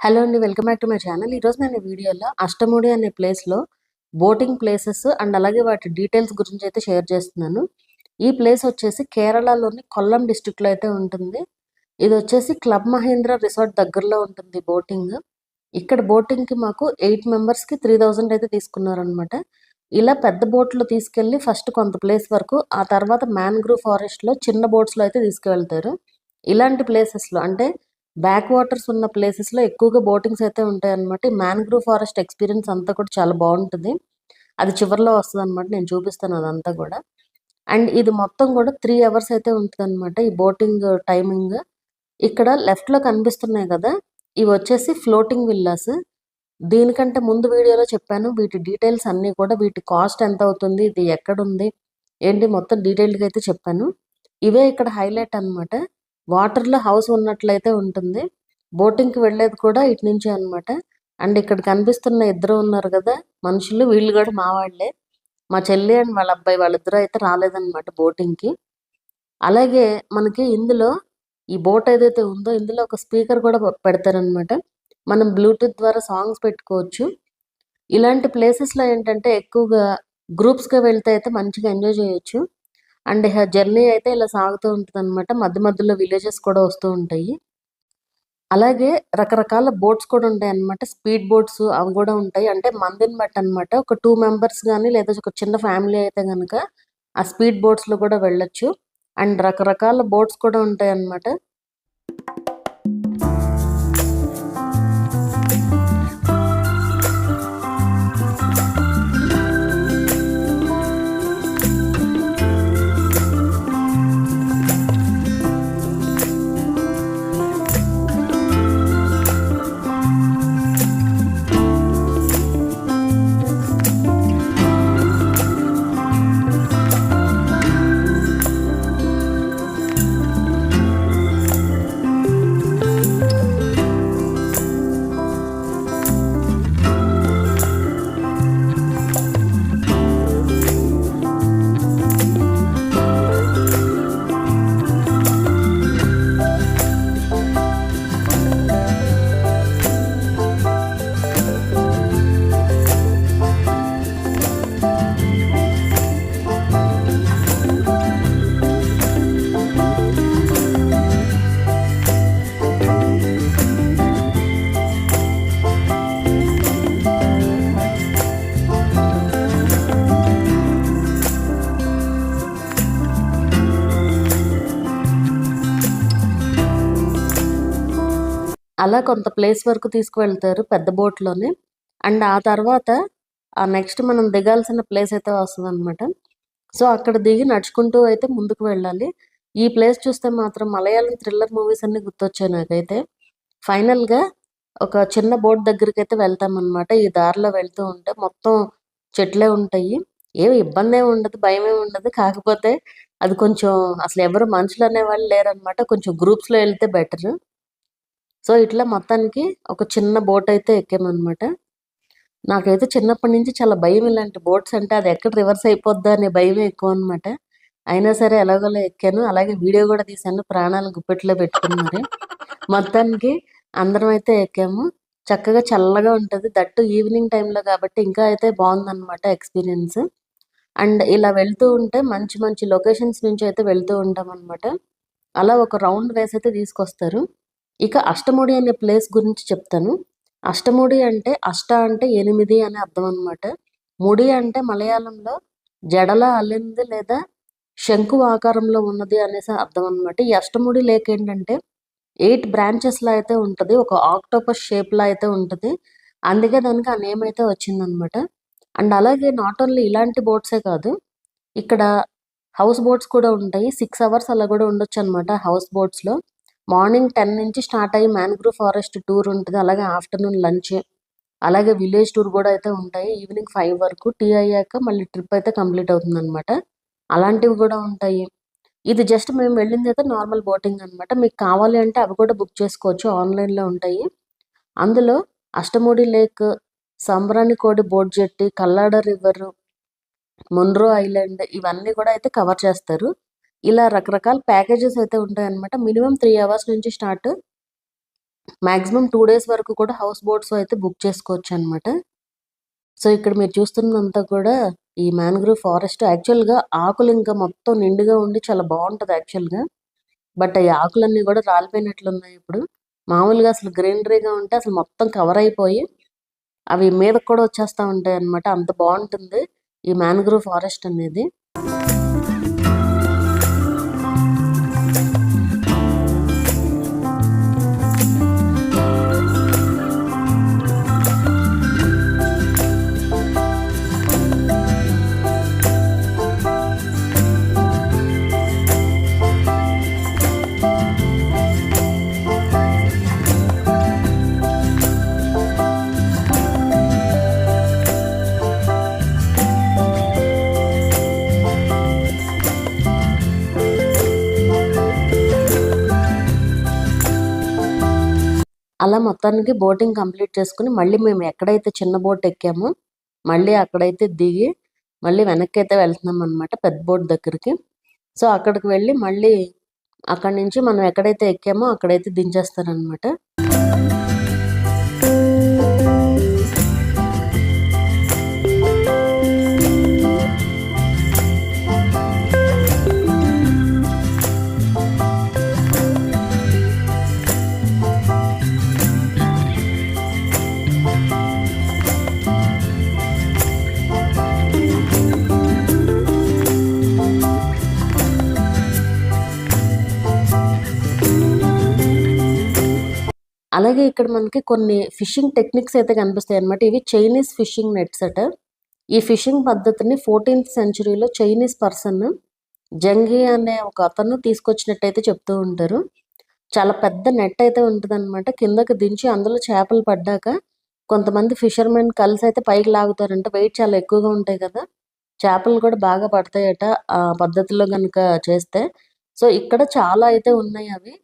Hello అండి, welcome back to my channel. ఈరోజు నేను ఈ వీడియోలో అష్టముడి అనే ప్లేస్లో బోటింగ్ ప్లేసెస్ అండ్ అలాగే వాటి డీటెయిల్స్ గురించి అయితే షేర్ చేస్తున్నాను. ఈ ప్లేస్ వచ్చేసి కేరళలోని కొల్లం డిస్ట్రిక్ట్లో అయితే ఉంటుంది. ఇది వచ్చేసి క్లబ్ మహేంద్ర రిసార్ట్ దగ్గరలో ఉంటుంది బోటింగ్. ఇక్కడ బోటింగ్కి మాకు 8 మెంబర్స్కి 3000 అయితే తీసుకున్నారనమాట. ఇలా పెద్ద బోట్లో తీసుకెళ్ళి ఫస్ట్ కొంత ప్లేస్ వరకు, ఆ తర్వాత మ్యాంగ్రూవ్ ఫారెస్ట్లో చిన్న బోట్స్లో అయితే తీసుకువెళ్తారు. ఇలాంటి ప్లేసెస్లో అంటే బ్యాక్ వాటర్స్ ఉన్న ప్లేసెస్లో ఎక్కువగా బోటింగ్స్ అయితే ఉంటాయన్నమాట. ఈ మ్యాంగ్రూవ్ ఫారెస్ట్ ఎక్స్పీరియన్స్ అంతా కూడా చాలా బాగుంటుంది. అది చివరిలో వస్తుంది అనమాట, నేను చూపిస్తాను అదంతా కూడా. అండ్ ఇది మొత్తం కూడా 3 అవర్స్ అయితే ఉంటుంది అనమాట ఈ బోటింగ్ టైమింగ్. ఇక్కడ లెఫ్ట్లో కనిపిస్తున్నాయి కదా, ఇవి వచ్చేసి ఫ్లోటింగ్ విల్లాస్. దీనికంటే ముందు వీడియోలో చెప్పాను వీటి డీటెయిల్స్ అన్నీ కూడా, వీటి కాస్ట్ ఎంత అవుతుంది, ఇది ఎక్కడుంది ఏంటి మొత్తం డీటెయిల్గా అయితే చెప్పాను. ఇవే ఇక్కడ హైలైట్ అనమాట. వాటర్లో హౌస్ ఉన్నట్లయితే ఉంటుంది. బోటింగ్కి వెళ్ళేది కూడా ఇటు నుంచే అనమాట. అండ్ ఇక్కడ కనిపిస్తున్న ఇద్దరు ఉన్నారు కదా మనుషులు, వీళ్ళు కూడా మా వాళ్ళే. మా చెల్లి అండ్ వాళ్ళ అబ్బాయి, వాళ్ళిద్దరూ అయితే రాలేదన్నమాట బోటింగ్కి. అలాగే మనకి ఇందులో ఈ బోట్ ఏదైతే ఉందో ఇందులో ఒక స్పీకర్ కూడా పెడతారనమాట. మనం బ్లూటూత్ ద్వారా సాంగ్స్ పెట్టుకోవచ్చు. ఇలాంటి ప్లేసెస్లో ఏంటంటే ఎక్కువగా గ్రూప్స్గా వెళ్తే అయితే మంచిగా ఎంజాయ్ చేయొచ్చు. అండ్ జర్నీ అయితే ఇలా సాగుతూ ఉంటుంది అనమాట. మధ్య మధ్యలో విలేజెస్ కూడా వస్తూ ఉంటాయి. అలాగే రకరకాల బోట్స్ కూడా ఉంటాయి అన్నమాట. స్పీడ్ బోట్స్ అవి కూడా ఉంటాయి. అంటే మందిని బట్టి అనమాట. ఒక 2 మెంబర్స్ కానీ లేదా ఒక చిన్న ఫ్యామిలీ అయితే కనుక ఆ స్పీడ్ బోట్స్లో కూడా వెళ్ళొచ్చు. అండ్ రకరకాల బోట్స్ కూడా ఉంటాయి అన్నమాట. అలా కొంత ప్లేస్ వరకు తీసుకువెళ్తారు పెద్ద బోట్లోనే. అండ్ ఆ తర్వాత ఆ నెక్స్ట్ మనం దిగాల్సిన ప్లేస్ అయితే వస్తుంది అనమాట. సో అక్కడ దిగి నడుచుకుంటూ అయితే ముందుకు వెళ్ళాలి. ఈ ప్లేస్ చూస్తే మాత్రం మలయాళం థ్రిల్లర్ మూవీస్ అన్ని గుర్తొచ్చాయి నాకైతే. ఫైనల్గా ఒక చిన్న బోట్ దగ్గరికి అయితే వెళ్తామన్నమాట. ఈ దారిలో వెళ్తూ ఉంటే మొత్తం చెట్లే ఉంటాయి. ఏమి ఇబ్బంది ఏమి ఉండదు, భయం ఏమి ఉండదు. కాకపోతే అది కొంచెం అసలు ఎవరు మనుషులు అనేవాళ్ళు లేరనమాట. కొంచెం గ్రూప్స్లో వెళ్తే బెటర్. సో ఇట్లా మొత్తానికి ఒక చిన్న బోట్ అయితే ఎక్కామన్నమాట. నాకైతే చిన్నప్పటి నుంచి చాలా భయం ఇలాంటి బోట్స్ అంటే. అది ఎక్కడ రివర్స్ అయిపోద్దా అనే భయమే ఎక్కువ అనమాట. అయినా సరే ఎలాగోలా ఎక్కాను. అలాగే వీడియో కూడా తీశాను, ప్రాణాలు గుప్పెట్లో పెట్టుకుని మరి. మొత్తానికి అందరం అయితే ఎక్కాము. చక్కగా చల్లగా ఉంటుంది, దట్టు ఈవినింగ్ టైంలో కాబట్టి ఇంకా అయితే బాగుందన్నమాట ఎక్స్పీరియన్స్. అండ్ ఇలా వెళ్తూ ఉంటే మంచి మంచి లొకేషన్స్ నుంచి అయితే వెళ్తూ ఉంటాం అనమాట. అలా ఒక రౌండ్ వేసి అయితే తీసుకొస్తారు. ఇక అష్టముడి అనే ప్లేస్ గురించి చెప్తాను. అష్టముడి అంటే అష్ట అంటే 8 అని అర్థం అనమాట. ముడి అంటే మలయాళంలో జడల అల్లింది లేదా శంకు ఆకారంలో ఉన్నది అనేసి అర్థం అనమాట. ఈ అష్టముడి లేక్ ఏంటంటే 8 బ్రాంచెస్లో అయితే ఉంటుంది. ఒక ఆక్టోపస్ షేప్లో అయితే ఉంటుంది. అందుకే దానికి ఆ నేమ్ అయితే వచ్చిందనమాట. అండ్ అలాగే నాట్ ఓన్లీ ఇలాంటి బోట్సే కాదు, ఇక్కడ హౌస్ బోట్స్ కూడా ఉంటాయి. 6 అవర్స్ అలా కూడా ఉండొచ్చు అనమాట హౌస్ బోట్స్లో. మార్నింగ్ 10 నుంచి స్టార్ట్ అయ్యి మ్యాంగ్రూవ్ ఫారెస్ట్ టూర్ ఉంటుంది. అలాగే ఆఫ్టర్నూన్ లంచ్, అలాగే విలేజ్ టూర్ కూడా అయితే ఉంటాయి. ఈవినింగ్ 5 వరకు టీ అయ్యాక మళ్ళీ ట్రిప్ అయితే కంప్లీట్ అవుతుంది అనమాట. అలాంటివి కూడా ఉంటాయి. ఇది జస్ట్ మేము వెళ్ళింది అయితే నార్మల్ బోటింగ్ అనమాట. మీకు కావాలి అంటే అవి కూడా బుక్ చేసుకోవచ్చు, ఆన్లైన్లో ఉంటాయి. అందులో అష్టముడి లేక్, సంబ్రానికోడి బోట్ జెట్టి, కల్లాడ రివర్, మున్రో ఐలాండ్ ఇవన్నీ కూడా అయితే కవర్ చేస్తారు. ఇలా రకరకాల ప్యాకేజెస్ అయితే ఉంటాయన్నమాట. మినిమం 3 అవర్స్ నుంచి స్టార్ట్. మాక్సిమం 2 డేస్ వరకు కూడా హౌస్ బోట్స్ అయితే బుక్ చేసుకోవచ్చు అనమాట. సో ఇక్కడ మీరు చూస్తున్నదంతా కూడా ఈ మ్యాంగ్రూవ్ ఫారెస్ట్. యాక్చువల్గా ఆకులు ఇంకా మొత్తం నిండుగా ఉండి చాలా బాగుంటుంది యాక్చువల్గా. బట్ ఈ ఆకులన్నీ కూడా రాలిపోయినట్లున్నాయి ఇప్పుడు. మామూలుగా అసలు గ్రీనరీగా ఉంటే అసలు మొత్తం కవర్ అయిపోయి అవి మీదకి కూడా వచ్చేస్తూ ఉంటాయి అనమాట. అంత బాగుంటుంది ఈ మ్యాంగ్రూవ్ ఫారెస్ట్ అనేది. అలా మొత్తానికి బోటింగ్ కంప్లీట్ చేసుకుని మళ్ళీ మేము ఎక్కడైతే చిన్న బోట్ ఎక్కామో మళ్ళీ అక్కడైతే దిగి మళ్ళీ వెనక్కి అయితే వెళ్తున్నాం అనమాట పెద్ద బోట్ దగ్గరికి. సో అక్కడికి వెళ్ళి మళ్ళీ అక్కడి నుంచి మనం ఎక్కడైతే ఎక్కామో అక్కడైతే దించేస్తారనమాట. అలాగే ఇక్కడ మనకి కొన్ని ఫిషింగ్ టెక్నిక్స్ అయితే కనిపిస్తాయి అనమాట. ఇవి చైనీస్ ఫిషింగ్ నెట్స్ అట. ఈ ఫిషింగ్ పద్ధతిని 14th సెంచరీలో చైనీస్ పర్సన్ జంగి అనే ఒక అతను తీసుకొచ్చినట్టయితే చెప్తూ ఉంటారు. చాలా పెద్ద నెట్ అయితే ఉంటుంది అనమాట. కిందకి దించి అందులో చేపలు పడ్డాక కొంతమంది ఫిషర్మెన్ కలిసి అయితే పైకి లాగుతారంట. వెయిట్ చాలా ఎక్కువగా ఉంటాయి కదా, చేపలు కూడా బాగా పడతాయట ఆ పద్ధతిలో కనుక చేస్తే. సో ఇక్కడ చాలా అయితే ఉన్నాయి అవి.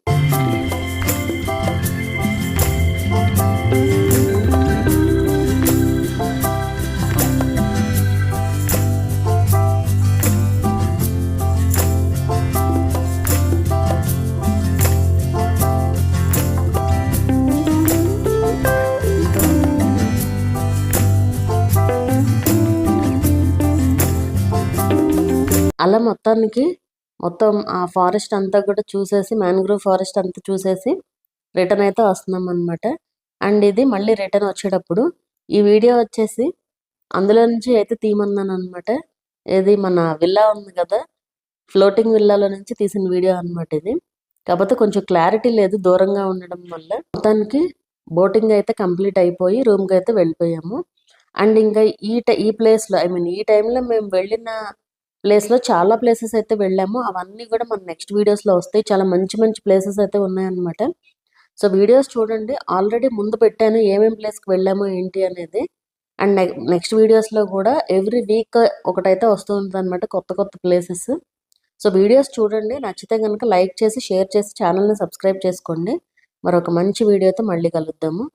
అలా మొత్తం ఆ ఫారెస్ట్ అంతా కూడా చూసేసి, మ్యాంగ్రూవ్ ఫారెస్ట్ అంతా చూసేసి రిటర్న్ అయితే వస్తున్నాం అనమాట. అండ్ ఇది మళ్ళీ రిటర్న్ వచ్చేటప్పుడు ఈ వీడియో వచ్చేసి అందులో నుంచి అయితే తీయమన్నాను అనమాట. ఇది మన విల్లా ఉంది కదా, ఫ్లోటింగ్ విల్లాలో నుంచి తీసిన వీడియో అనమాట ఇది. కాకపోతే కొంచెం క్లారిటీ లేదు దూరంగా ఉండడం వల్ల. మొత్తానికి బోటింగ్ అయితే కంప్లీట్ అయిపోయి రూమ్కి అయితే వెళ్ళిపోయాము. అండ్ ఇంకా ఈ ప్లేస్లో ఈ టైంలో మేము వెళ్ళిన ప్లేస్లో చాలా ప్లేసెస్ అయితే వెళ్ళాము. అవన్నీ కూడా మన నెక్స్ట్ వీడియోస్లో వస్తాయి. చాలా మంచి మంచి ప్లేసెస్ అయితే ఉన్నాయన్నమాట. సో వీడియోస్ చూడండి, ఆల్రెడీ ముందు పెట్టాను ఏమేమి ప్లేస్కి వెళ్ళాము ఏంటి అనేది. అండ్ నెక్స్ట్ వీడియోస్లో కూడా ఎవ్రీ వీక్ ఒకటైతే వస్తూ ఉంటుంది అనమాట, కొత్త కొత్త ప్లేసెస్. సో వీడియోస్ చూడండి, నచ్చితే కనుక లైక్ చేసి షేర్ చేసి ఛానల్ని సబ్స్క్రైబ్ చేసుకోండి. మరొక మంచి వీడియోతో మళ్ళీ కలుద్దాము.